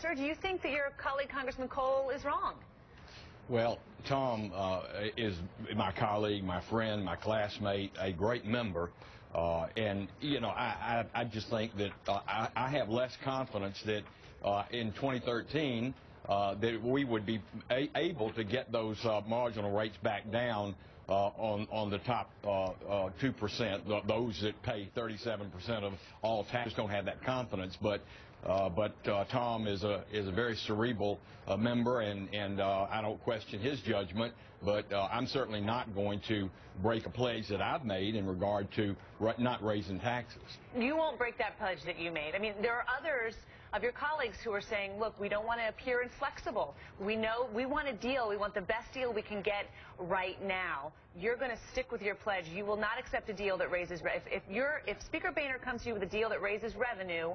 or do you think that your colleague, Congressman Cole, is wrong? Well, Tom is my colleague, my friend, my classmate, a great member. And, you know, I just think that I have less confidence that in 2013 that we would be able to get those marginal rates back down on the top 2%, those that pay 37% of all taxes. Don't have that confidence, but Tom is a very cerebral member, and I don't question his judgment. But I'm certainly not going to break a pledge that I've made in regard to not raising taxes. You won't break that pledge that you made. I mean, there are others of your colleagues who are saying, look, we don't want to appear inflexible. We know we want a deal. We want the best deal we can get right now. You're going to stick with your pledge. You will not accept a deal that raises if Speaker Boehner comes to you with a deal that raises revenue,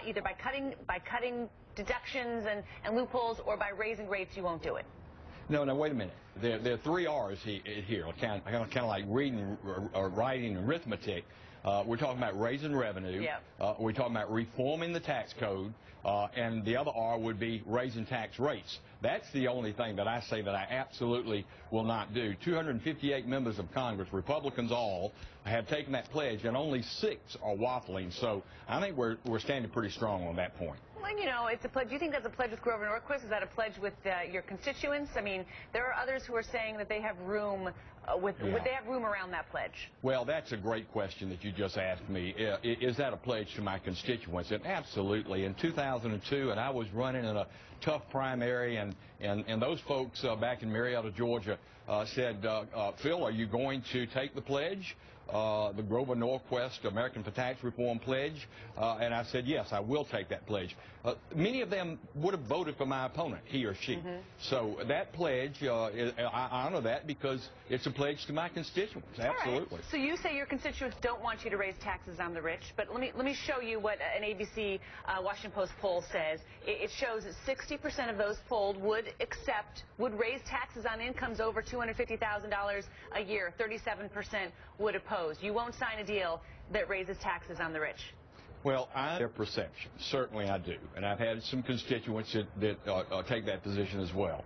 either by cutting deductions and loopholes or by raising rates, you won't do it. No, wait a minute. There are 3 R's here, kind of like reading or writing arithmetic. We're talking about raising revenue. Yep. We're talking about reforming the tax code, and the other R would be raising tax rates. That's the only thing that I say that I absolutely will not do. 258 members of Congress, Republicans all, have taken that pledge, and only 6 are waffling. So I think we're standing pretty strong on that point. Well, you know, it's a pledge. Do you think that's a pledge with Grover Norquist? Is that a pledge with your constituents? I mean, there are others who are saying that they have room would they have room around that pledge? Well, that's a great question that you just asked me. Is that a pledge to my constituents? And absolutely. In 2002, and I was running in a tough primary, and those folks back in Marietta, Georgia, said, Phil, are you going to take the pledge? The Grover Norquist American for Tax Reform pledge, and I said, yes, I will take that pledge. Many of them would have voted for my opponent, he or she. Mm-hmm. So that pledge, I honor that because it's a pledge to my constituents, absolutely. Right. So you say your constituents don't want you to raise taxes on the rich, but let me show you what an ABC Washington Post poll says. It shows that 60% of those polled would raise taxes on incomes over $250,000 a year. 37% would oppose. You won't sign a deal that raises taxes on the rich. Well, their perception. Certainly I do. And I've had some constituents that take that position as well.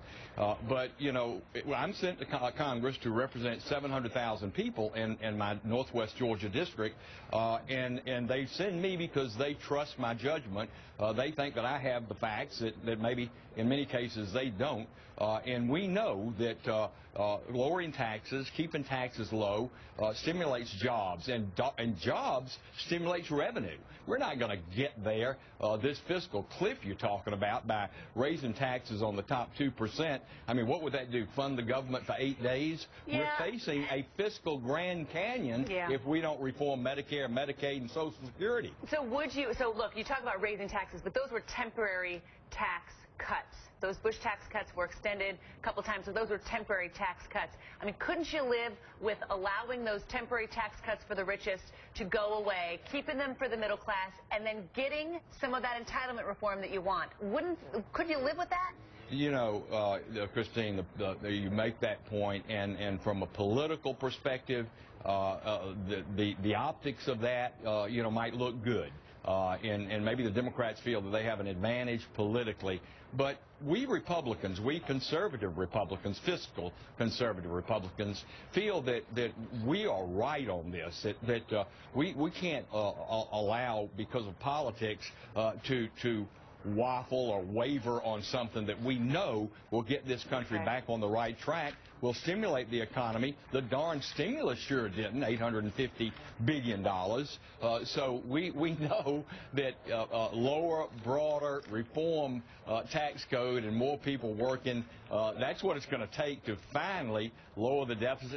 But, you know, I'm sent to Congress to represent 700,000 people in my Northwest Georgia district, and they send me because they trust my judgment. They think that I have the facts that maybe in many cases they don't. And we know that lowering taxes, keeping taxes low, stimulates jobs, and jobs stimulates revenue. We're not going to get there, this fiscal cliff you're talking about, by raising taxes on the top 2%. I mean, what would that do? Fund the government for 8 days? Yeah. We're facing a fiscal Grand Canyon if we don't reform Medicare, Medicaid, and Social Security. So look, you talk about raising taxes, but those were temporary tax cuts. Those Bush tax cuts were extended a couple times, so those were temporary tax cuts. I mean, couldn't you live with allowing those temporary tax cuts for the richest to go away, keeping them for the middle class, and then getting some of that entitlement reform that you want? Could you live with that? You know, Christine, you make that point, and from a political perspective, the optics of that, you know, might look good. And maybe the Democrats feel that they have an advantage politically. But we Republicans, we conservative Republicans, fiscal conservative Republicans, feel that we are right on this, that we can't allow, because of politics, to waffle or waver on something that we know will get this country back on the right track, will stimulate the economy. The darn stimulus sure didn't, $850 billion. So we know that lower, broader, reform tax code and more people working, that's what it's going to take to finally lower the deficit.